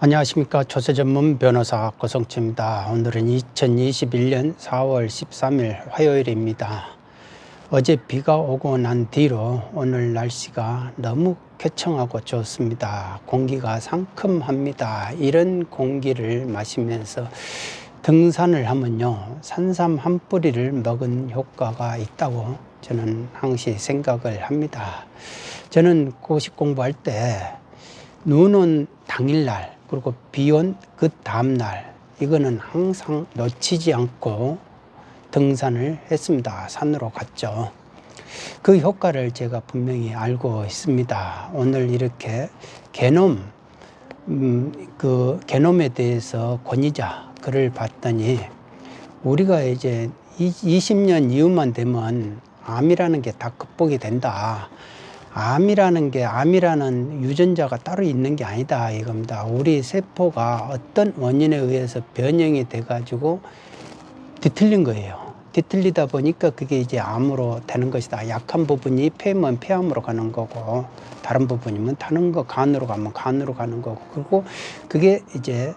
안녕하십니까. 조세 전문 변호사 고성치입니다. 오늘은 2021년 4월 13일 화요일입니다. 어제 비가 오고 난 뒤로 오늘 날씨가 너무 쾌청하고 좋습니다. 공기가 상큼합니다. 이런 공기를 마시면서 등산을 하면요, 산삼 한 뿌리를 먹은 효과가 있다고 저는 항상 생각을 합니다. 저는 고시 공부할 때 눈 온 당일날 그리고 비 온 그 다음날 이거는 항상 놓치지 않고 등산을 했습니다. 산으로 갔죠. 그 효과를 제가 분명히 알고 있습니다. 오늘 이렇게 게놈, 그 게놈에 대해서 권위자 글을 봤더니 우리가 이제 20년 이후만 되면 암이라는 게 다 극복이 된다. 암이라는 유전자가 따로 있는 게 아니다 이겁니다. 우리 세포가 어떤 원인에 의해서 변형이 돼 가지고 뒤틀린 거예요. 뒤틀리다 보니까 그게 이제 암으로 되는 것이다. 약한 부분이 폐면 폐암으로 가는 거고, 다른 부분이면 다른 거 간으로 가면 간으로 가는 거고, 그리고 그게 이제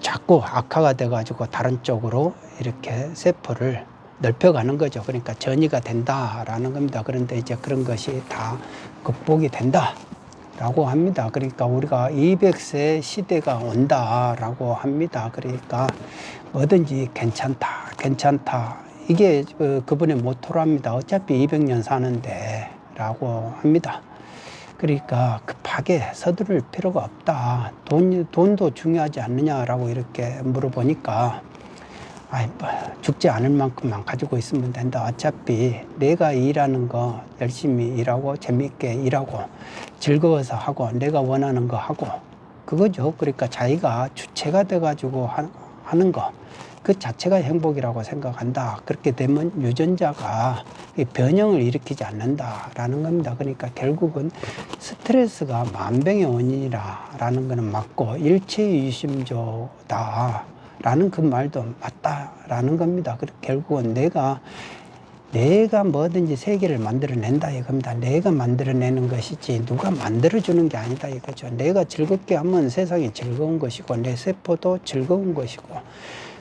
자꾸 악화가 돼 가지고 다른 쪽으로 이렇게 세포를 넓혀가는 거죠. 그러니까 전이가 된다라는 겁니다. 그런데 이제 그런 것이 다 극복이 된다라고 합니다. 그러니까 우리가 200세 시대가 온다라고 합니다. 그러니까 뭐든지 괜찮다. 이게 그분의 모토랍니다. 어차피 200년 사는데 라고 합니다. 그러니까 급하게 서두를 필요가 없다. 돈도 중요하지 않느냐라고 이렇게 물어보니까 죽지 않을 만큼만 가지고 있으면 된다. 어차피 내가 일하는 거 열심히 일하고 재미있게 일하고 즐거워서 하고 내가 원하는 거 하고 그거죠. 그러니까 자기가 주체가 돼가지고 하는 거 그 자체가 행복이라고 생각한다. 그렇게 되면 유전자가 변형을 일으키지 않는다라는 겁니다. 그러니까 결국은 스트레스가 만병의 원인이라는 거는 맞고 일체유심조다. 라는 그 말도 맞다라는 겁니다. 결국은 내가 뭐든지 세계를 만들어낸다 이겁니다. 내가 만들어내는 것이지 누가 만들어주는 게 아니다 이거죠. 내가 즐겁게 하면 세상이 즐거운 것이고 내 세포도 즐거운 것이고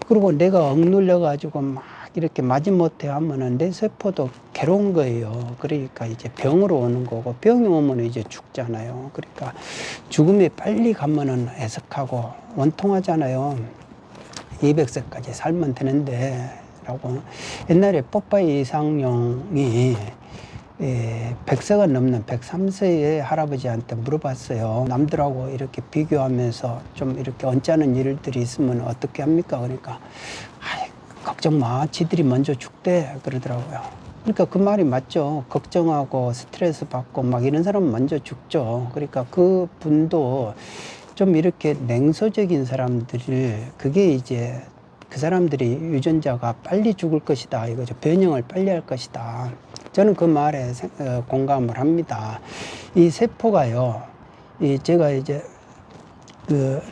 그리고 내가 억눌려 가지고 막 이렇게 마지못해 하면은 내 세포도 괴로운 거예요. 그러니까 이제 병으로 오는 거고 병이 오면 이제 죽잖아요. 그러니까 죽음에 빨리 가면은 애석하고 원통하잖아요. 200세까지 살면 되는데 라고. 옛날에 뽀빠이 이상용이 100세가 넘는 103세의 할아버지한테 물어봤어요. 남들하고 이렇게 비교하면서 좀 이렇게 언짢은 일들이 있으면 어떻게 합니까? 그러니까 걱정 마, 지들이 먼저 죽대 그러더라고요. 그러니까 그 말이 맞죠. 걱정하고 스트레스 받고 막 이런 사람은 먼저 죽죠. 그러니까 그 분도 좀 이렇게 냉소적인 사람들이 그게 이제 그 사람들이 유전자가 빨리 죽을 것이다 이거죠. 변형을 빨리 할 것이다. 저는 그 말에 공감을 합니다. 이 세포가요, 제가 이제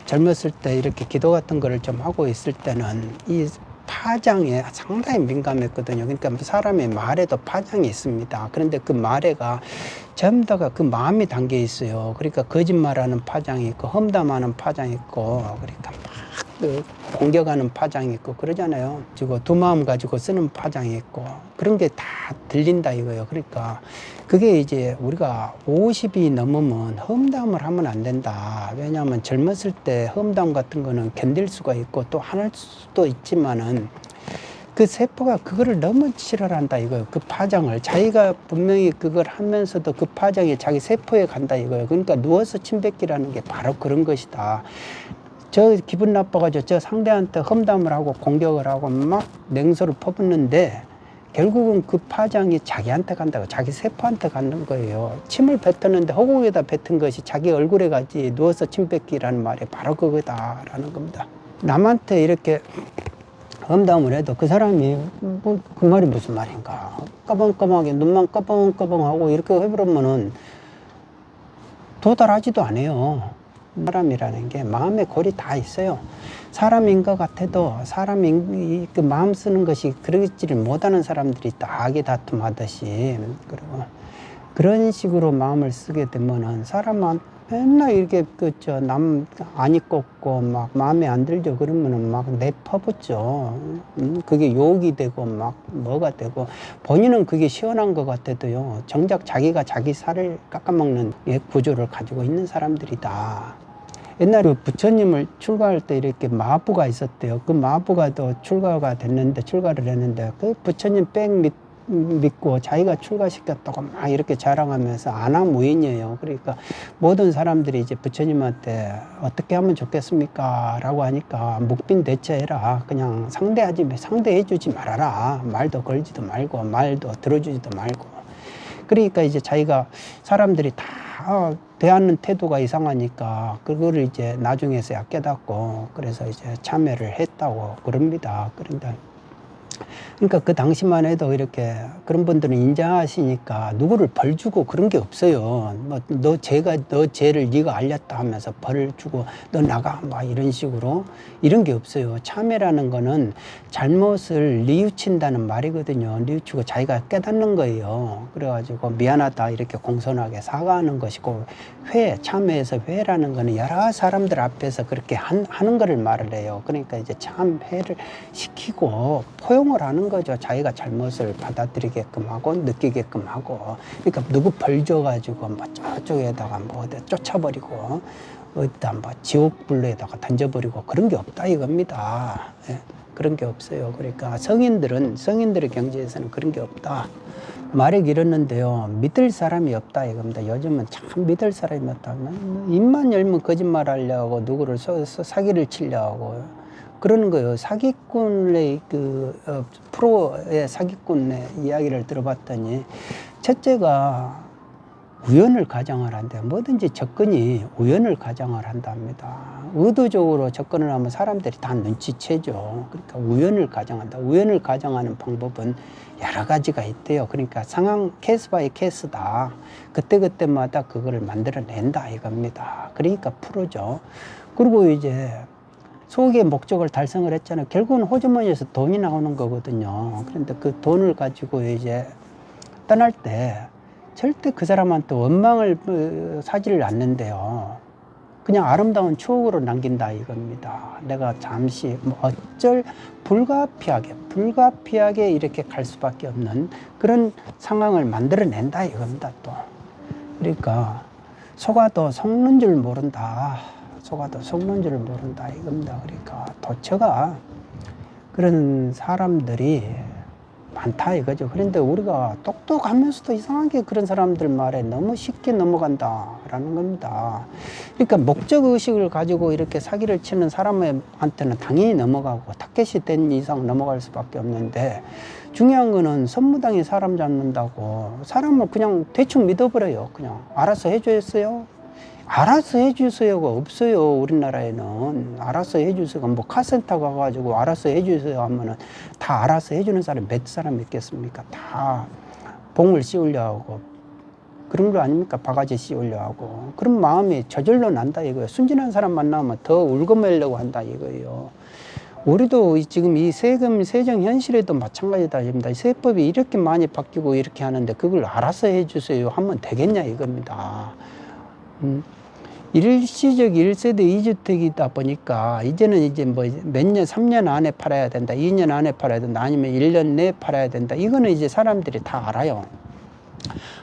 젊었을 때 이렇게 기도 같은 거를 좀 하고 있을 때는 이 파장에 상당히 민감했거든요. 그러니까 사람의 말에도 파장이 있습니다. 그런데 그 말에가 전부 다가 그 마음이 담겨 있어요. 그러니까 거짓말하는 파장이 있고 험담하는 파장이 있고 그러니까 막 공격하는 파장이 있고 그러잖아요. 그리고 두 마음 가지고 쓰는 파장이 있고 그런 게 다 들린다 이거예요. 그러니까 그게 이제 우리가 50이 넘으면 험담을 하면 안 된다. 왜냐하면 젊었을 때 험담 같은 거는 견딜 수가 있고 또 할 수도 있지만은 그 세포가 그거를 너무 싫어한다 이거예요. 그 파장을 자기가 분명히 그걸 하면서도 그 파장이 자기 세포에 간다 이거예요. 그러니까 누워서 침 뱉기라는 게 바로 그런 것이다. 저 기분 나빠가지고 저 상대한테 험담을 하고 공격을 하고 막 냉소를 퍼붓는데 결국은 그 파장이 자기한테 간다고 자기 세포한테 가는 거예요. 침을 뱉었는데 허공에다 뱉은 것이 자기 얼굴에 가지 누워서 침 뱉기라는 말이 바로 그거다라는 겁니다. 남한테 이렇게 험담을 해도 그 사람이 그 말이 무슨 말인가 까방까방하게 눈만 까방까방하고 이렇게 해버리면은 도달하지도 않아요. 사람이라는 게 마음의 골이 다 있어요. 사람인 것 같아도 사람이 그 마음 쓰는 것이 그러지를 못하는 사람들이 다 악의 다툼하듯이 그리고 그런 식으로 마음을 쓰게 되면은 맨날 이렇게 남 안이 꺾고 막 마음에 안 들죠. 그러면은 막 내퍼붓죠. 그게 욕이 되고 막 뭐가 되고 본인은 그게 시원한 것 같아도요. 정작 자기가 자기 살을 깎아먹는 구조를 가지고 있는 사람들이다. 옛날에 그 부처님을 출가할 때 이렇게 마부가 있었대요. 그 마부가 또 출가를 했는데 그 부처님 믿고 자기가 출가시켰다고 막 이렇게 자랑하면서 안하무인이에요. 그러니까 모든 사람들이 이제 부처님한테 어떻게 하면 좋겠습니까? 라고 하니까 묵빈대처해라. 그냥 상대해주지 말아라. 말도 걸지도 말고 말도 들어주지도 말고. 그러니까 이제 자기가 사람들이 다 대하는 태도가 이상하니까 그거를 이제 나중에서야 깨닫고 그래서 이제 참여를 했다고 그럽니다. 그러니까 그 당시만 해도 이렇게 그런 분들은 인정하시니까 누구를 벌 주고 그런 게 없어요. 뭐 너 죄를 네가 알렸다 하면서 벌을 주고 너 나가 막 이런 식으로 이런 게 없어요. 참회라는 거는 잘못을 뉘우친다는 말이거든요. 뉘우치고 자기가 깨닫는 거예요. 그래가지고 미안하다 이렇게 공손하게 사과하는 것이고 참회에서 회라는 거는 여러 사람들 앞에서 그렇게 하는 거를 말을 해요. 그러니까 이제 참회를 시키고 포용을 하는 거죠. 자기가 잘못을 받아들이게끔 하고 느끼게끔 하고. 그러니까 누구 벌 줘가지고 뭐 저쪽에다가 뭐 어디 쫓아버리고 어디다 뭐 지옥불로에다가 던져버리고 그런 게 없다 이겁니다. 예, 그런 게 없어요. 그러니까 성인들의 경지에서는 그런 게 없다. 말이 길었는데요. 믿을 사람이 없다 이겁니다. 요즘은 참 믿을 사람이 없다. 입만 열면 거짓말 하려고 누구를 사기를 치려고 그러는 거예요. 사기꾼의 프로의 사기꾼의 이야기를 들어봤더니 첫째가 우연을 가정을 한대요. 뭐든지 접근이 우연을 가정을 한답니다. 의도적으로 접근을 하면 사람들이 다 눈치채죠. 그러니까 우연을 가정한다. 우연을 가정하는 방법은 여러 가지가 있대요. 그러니까 상황 케이스 바이 케이스다. 그때그때마다 그거를 만들어낸다 이겁니다. 그러니까 프로죠. 그리고 이제 소기의 목적을 달성을 했잖아요. 결국은 호주머니에서 돈이 나오는 거거든요. 그런데 그 돈을 가지고 이제 떠날 때 절대 그 사람한테 원망을 사지를 않는데요. 그냥 아름다운 추억으로 남긴다 이겁니다. 내가 잠시 어쩔 불가피하게 이렇게 갈 수밖에 없는 그런 상황을 만들어낸다 이겁니다. 또 그러니까 속아도 속는 줄 모른다. 속아도 속는 줄 모른다 이겁니다. 그러니까 도처가 그런 사람들이 많다 이거죠. 그런데 우리가 똑똑하면서도 이상하게 그런 사람들 말에 너무 쉽게 넘어간다라는 겁니다. 그러니까 목적의식을 가지고 이렇게 사기를 치는 사람한테는 당연히 넘어가고 타겟이 된 이상 넘어갈 수밖에 없는데 중요한 거는 선무당이 사람 잡는다고 사람을 그냥 대충 믿어버려요. 그냥 알아서 해주겠어요? 알아서 해주세요가 없어요. 우리나라에는 알아서 해주세요가 뭐 카센터 가가지고 알아서 해주세요 하면은 다 알아서 해주는 사람 몇 사람 있겠습니까? 다 봉을 씌우려 하고 그런 거 아닙니까? 바가지 씌우려 하고 그런 마음이 저절로 난다 이거예요. 순진한 사람 만나면 더 울고매려고 한다 이거예요. 우리도 지금 이 세금 세정 현실에도 마찬가지다. 세법이 이렇게 많이 바뀌고 이렇게 하는데 그걸 알아서 해주세요 하면 되겠냐 이겁니다. 일시적 1세대 2주택이다 보니까 이제는 이제 뭐 몇 년, 3년 안에 팔아야 된다, 2년 안에 팔아야 된다, 아니면 1년 내에 팔아야 된다. 이거는 이제 사람들이 다 알아요.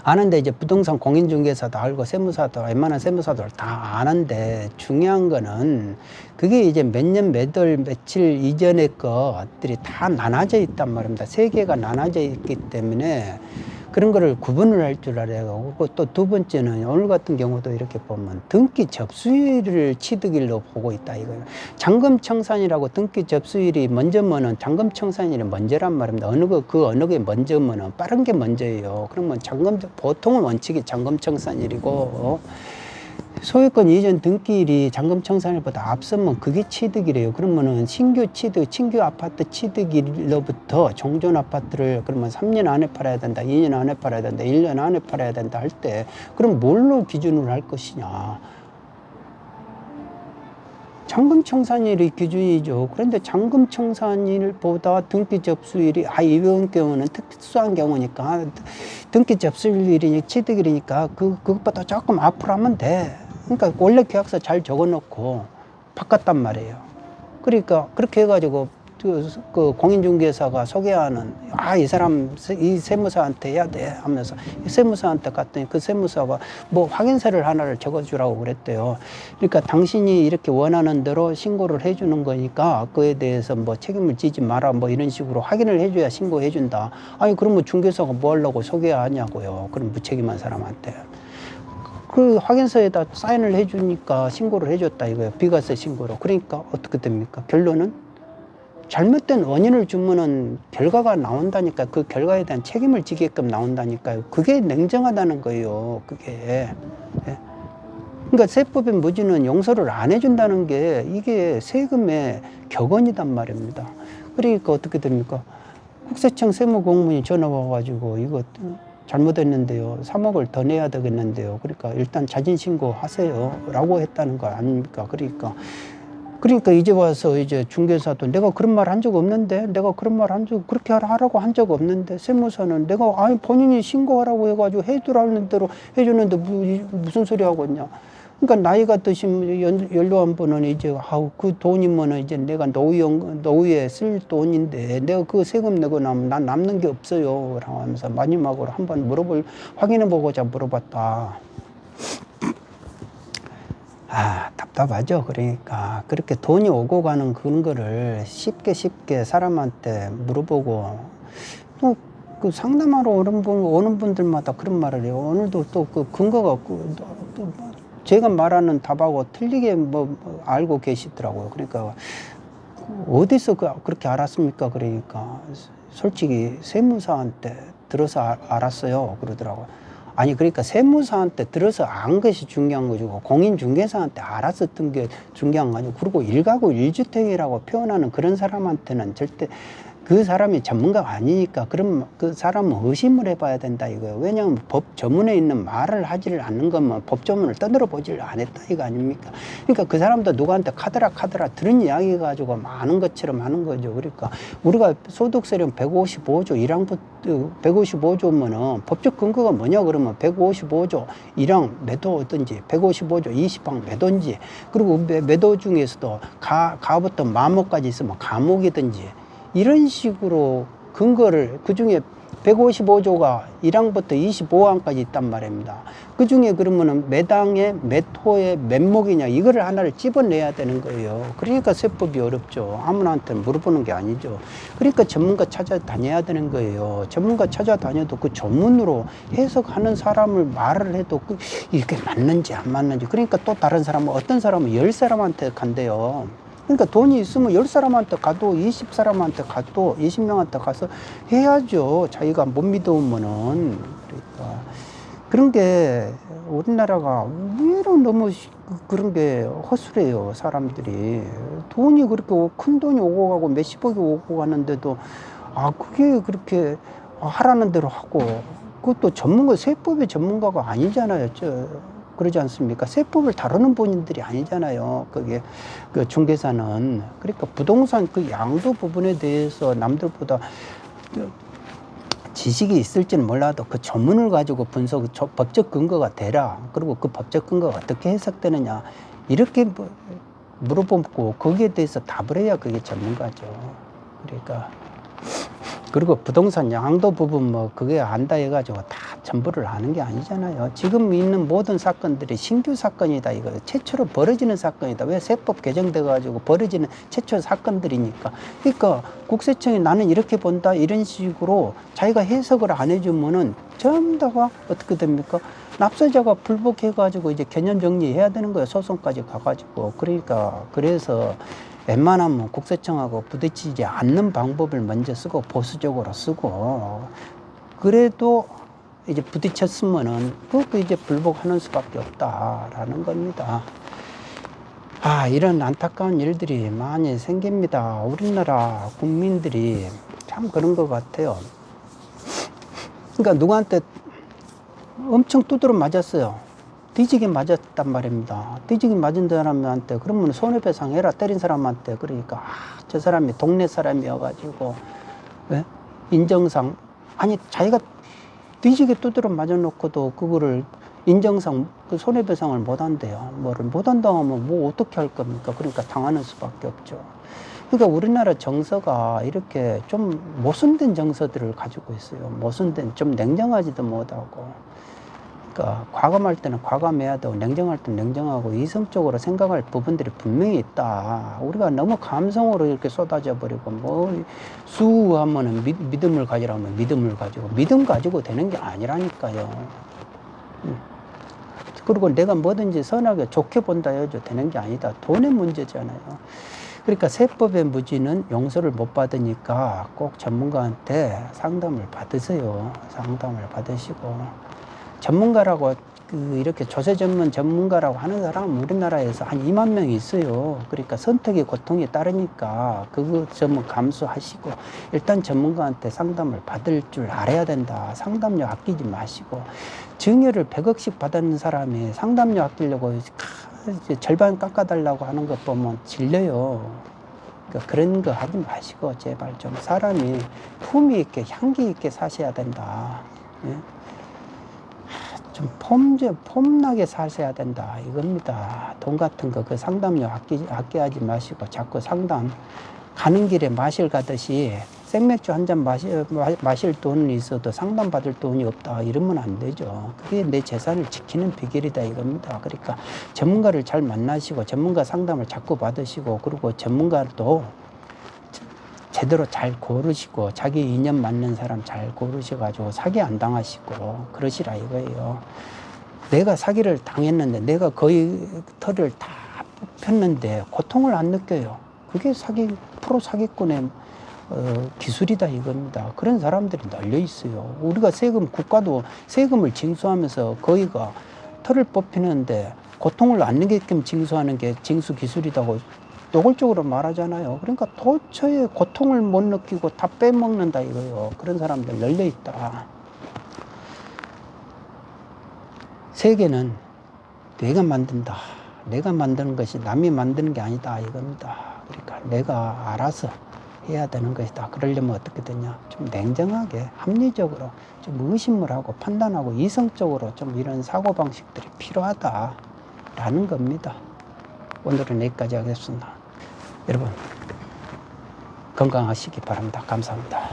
아는데 이제 부동산 공인중개사도 알고 세무사도 웬만한 세무사도 다 아는데 중요한 거는 그게 이제 몇 년, 몇 월, 며칠 이전의 것들이 다 나눠져 있단 말입니다. 세계가 나눠져 있기 때문에 그런 거를 구분을 할 줄 알아요. 그리고 또 두 번째는 오늘 같은 경우도 이렇게 보면 등기 접수일을 취득일로 보고 있다 이거예요. 잔금청산이라고 등기 접수일이 먼저면은 잔금청산일이 먼저란 말입니다. 어느 게 먼저면은 빠른 게 먼저예요. 그러면 보통은 원칙이 잔금청산일이고 소유권 이전 등기일이 잔금청산일보다 앞서면 그게 취득이래요. 그러면은 신규 아파트 취득일로부터 종전 아파트를 그러면 3년 안에 팔아야 된다, 2년 안에 팔아야 된다, 1년 안에 팔아야 된다 할 때 그럼 뭘로 기준을 할 것이냐? 잔금청산일이 기준이죠. 그런데 잔금청산일보다 등기 접수일이 이번 경우는 특수한 경우니까 등기 접수일이 취득일이니까 그것보다 조금 앞으로 하면 돼. 그러니까 원래 계약서 잘 적어놓고 바꿨단 말이에요. 그러니까 그렇게 해가지고 그 공인중개사가 소개하는 이 사람 이 세무사한테 해야 돼 하면서 이 세무사한테 갔더니 그 세무사가 뭐 확인서를 하나를 적어주라고 그랬대요. 그러니까 당신이 이렇게 원하는 대로 신고를 해주는 거니까 그에 대해서 뭐 책임을 지지 마라 뭐 이런 식으로 확인을 해줘야 신고해준다. 아니 그러면 중개사가 뭐 하려고 소개하냐고요. 그럼 무책임한 사람한테. 그 확인서에다 사인을 해주니까 신고를 해줬다 이거예요. 비과세 신고로. 그러니까 어떻게 됩니까? 결론은 잘못된 원인을 주면은 결과가 나온다니까. 그 결과에 대한 책임을 지게끔 나온다니까요. 그게 냉정하다는 거예요. 그게. 예. 그러니까 세법의 무지는 용서를 안 해준다는 게 이게 세금의 격언이단 말입니다. 그러니까 어떻게 됩니까? 국세청 세무공무원이 전화 와가지고 이거 잘못했는데요. 3억을 더 내야 되겠는데요. 그러니까 일단 자진신고 하세요. 라고 했다는 거 아닙니까? 그러니까 이제 와서 이제 중개사도 내가 그런 말 한 적 없는데, 내가 그런 말 한 적, 그렇게 하라고 한 적 없는데, 세무사는 내가, 본인이 신고하라고 해가지고 해주라는 대로 해주는데 무슨 소리 하고 있냐. 그러니까 나이가 드신 연로한 분은 이제, 그 돈이면은 이제 내가 노후에 쓸 돈인데, 내가 그 세금 내고 나면 난 남는 게 없어요. 라고 하면서 마지막으로 한번 확인해보고자 물어봤다. 답답하죠. 그러니까 그렇게 돈이 오고 가는 그런 거를 쉽게 사람한테 물어보고 또 그 상담하러 오는 분들마다 그런 말을 해요. 오늘도 또 그 근거가 또 제가 말하는 답하고 틀리게 알고 계시더라고요. 그러니까 어디서 그렇게 알았습니까? 그러니까 솔직히 세무사한테 들어서 알았어요. 그러더라고요. 아니 그러니까 세무사한테 들어서 안 것이 중요한 거죠. 공인중개사한테 알았었던 게 중요한 거 아니고. 그리고 일가구 일주택이라고 표현하는 그런 사람한테는 절대 그 사람이 전문가가 아니니까 그럼 그 사람은 의심을 해봐야 된다 이거예요. 왜냐하면 법 조문에 있는 말을 하지를 않는 거면 법 조문을 떠들어 보지를 안 했다 이거 아닙니까? 그러니까 그 사람도 누구한테 카더라 들은 이야기 가지고 많은 것처럼 하는 거죠. 그러니까 우리가 소득세령 155조 1항부터 155조면은 법적 근거가 뭐냐 그러면 155조 1항 매도든지 155조 20항 매도인지 그리고 매도 중에서도 가부터 마모까지 있으면 감옥이든지 이런 식으로 근거를 그중에 155조가 1항부터 25항까지 있단 말입니다. 그중에 그러면은 몇 항에 몇 호에 몇 목이냐 이거를 하나를 집어내야 되는 거예요. 그러니까 세법이 어렵죠. 아무나한테 물어보는 게 아니죠. 그러니까 전문가 찾아다녀야 되는 거예요. 전문가 찾아다녀도 그 전문으로 해석하는 사람을 말을 해도 이게 맞는지 안 맞는지. 그러니까 또 다른 사람은 어떤 사람은 10사람한테 간대요. 그러니까 돈이 있으면 10사람한테 가도 20사람한테 가도 20명한테 가서 해야죠. 자기가 못 믿으면은. 그러니까 그런 게 우리나라가 의외로 너무 그런 게 허술해요. 사람들이 돈이 그렇게 큰 돈이 오고 가고 몇십억이 오고 가는데도 그게 그렇게 하라는 대로 하고 그것도 세법의 전문가가 아니잖아요. 그러지 않습니까? 세법을 다루는 본인들이 아니잖아요. 그게 그 중개사는. 그러니까 부동산 그 양도 부분에 대해서 남들보다 지식이 있을지는 몰라도 그 전문을 가지고 법적 근거가 되라. 그리고 그 법적 근거가 어떻게 해석되느냐. 이렇게 물어보고 거기에 대해서 답을 해야 그게 전문가죠. 그러니까. 그리고 부동산 양도 부분 그게 안다 해가지고 다 전부를 아는 게 아니잖아요. 지금 있는 모든 사건들이 신규 사건이다 이거 최초로 벌어지는 사건이다. 왜 세법 개정돼 가지고 벌어지는 최초 사건들이니까. 그러니까 국세청이 나는 이렇게 본다 이런 식으로 자기가 해석을 안 해주면은 전부 다가 어떻게 됩니까? 납세자가 불복해 가지고 이제 개념 정리해야 되는 거예요. 소송까지 가가지고. 그러니까 그래서 웬만하면 국세청하고 부딪히지 않는 방법을 먼저 쓰고 보수적으로 쓰고 그래도 이제 부딪혔으면은 그것도 이제 불복하는 수밖에 없다라는 겁니다. 이런 안타까운 일들이 많이 생깁니다. 우리나라 국민들이 참 그런 것 같아요. 그러니까 누구한테 엄청 두드러 맞았어요. 뒤지게 맞았단 말입니다. 뒤지게 맞은 사람한테 그러면 손해배상 해라 때린 사람한테. 그러니까 저 사람이 동네 사람이어가지고 인정상 자기가 뒤지게 두드러 맞아놓고도 그거를 인정상 그 손해배상을 못 한대요. 뭐를 못 한다고 하면 뭐 어떻게 할 겁니까? 그러니까 당하는 수밖에 없죠. 그러니까 우리나라 정서가 이렇게 좀 모순된 정서들을 가지고 있어요. 모순된, 좀 냉정하지도 못하고. 그러니까 과감할 때는 과감해야 되고 냉정할 때는 냉정하고 이성적으로 생각할 부분들이 분명히 있다. 우리가 너무 감성으로 이렇게 쏟아져 버리고 뭐 수하면은 믿음을 가지라면 믿음을 가지고 믿음 가지고 되는 게 아니라니까요. 그리고 내가 뭐든지 선하게 좋게 본다 해도 되는 게 아니다. 돈의 문제잖아요. 그러니까 세법의 무지는 용서를 못 받으니까 꼭 전문가한테 상담을 받으세요. 상담을 받으시고. 전문가라고 이렇게 조세 전문가라고 하는 사람은 우리나라에서 한 2만 명이 있어요. 그러니까 선택의 고통이 따르니까 그거 좀 감수하시고 일단 전문가한테 상담을 받을 줄 알아야 된다. 상담료 아끼지 마시고 증여를 100억씩 받은 사람이 상담료 아끼려고 절반 깎아달라고 하는 것 보면 질려요. 그러니까 그런 거 하지 마시고 제발 좀 사람이 품위 있게 향기 있게 사셔야 된다. 예? 좀 폼나게 사셔야 된다 이겁니다. 돈 같은 거 그 상담료 아껴하지 마시고 자꾸 상담 가는 길에 마실 가듯이 생맥주 한 잔 마실 돈은 있어도 상담 받을 돈이 없다 이러면 안 되죠. 그게 내 재산을 지키는 비결이다 이겁니다. 그러니까 전문가를 잘 만나시고 전문가 상담을 자꾸 받으시고 그리고 전문가도 제대로 잘 고르시고 자기 인연 맞는 사람 잘 고르셔가지고 사기 안 당하시고 그러시라 이거예요. 내가 사기를 당했는데 내가 거의 털을 다 뽑혔는데 고통을 안 느껴요. 그게 프로 사기꾼의 기술이다 이겁니다. 그런 사람들이 널려 있어요. 우리가 국가도 세금을 징수하면서 거의가 털을 뽑히는데 고통을 안 느끼게끔 징수하는 게 징수 기술이라고 노골적으로 말하잖아요. 그러니까 도처에 고통을 못 느끼고 다 빼먹는다 이거예요. 그런 사람들 널려 있다. 세계는 내가 만든다. 내가 만드는 것이 남이 만드는 게 아니다 이겁니다. 그러니까 내가 알아서 해야 되는 것이다. 그러려면 어떻게 되냐? 좀 냉정하게 합리적으로 좀 의심을 하고 판단하고 이성적으로 좀 이런 사고방식들이 필요하다라는 겁니다. 오늘은 여기까지 하겠습니다. 여러분 건강하시기 바랍니다. 감사합니다.